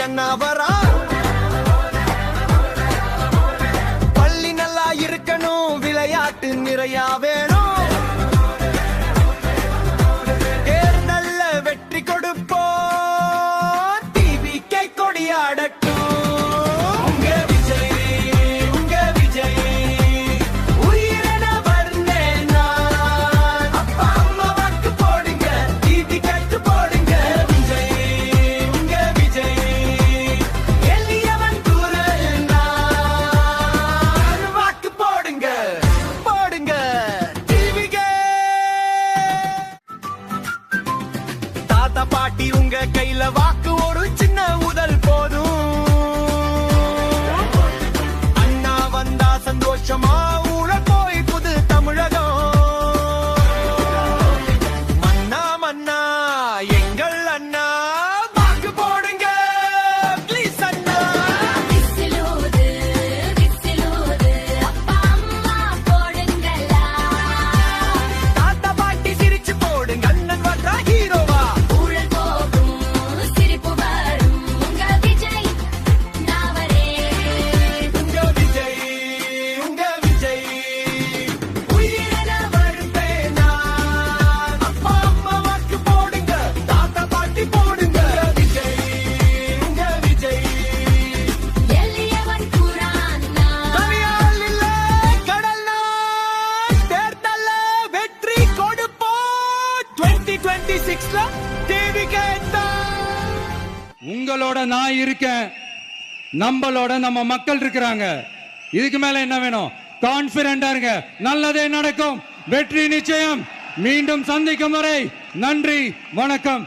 அண்ணா வரா. பள்ளி நல்லா இருக்கணும், விளையாட்டு நிறையா வேணும். நல்ல வெற்றி கொடுப்போம், டிவிக்கே கொடியாடட்டும். பாட்டி உங்க கையில வாக்கு ஒரு சின்ன உதல் போதும். அண்ணா வந்தா சந்தோஷமா ஊழ போய் புது தமிழகம். மன்னா மன்னா எங்கள் அண்ணா, வாக்கு போடுங்க ப்ளீஸ் அண்ணா. தாத்தா பாட்டி சிரிச்சு போடுங்க, அண்ணன் வந்தா ஹீரோவா. உங்களோட நான் இருக்கேன், நம்மளோட நம்ம மக்கள் இருக்கிறாங்க. இதுக்கு மேல என்ன வேணும்? கான்பிடண்டா இருங்க, நல்லதே நடக்கும், வெற்றி நிச்சயம். மீண்டும் சந்திக்கும் வரை நன்றி, வணக்கம்.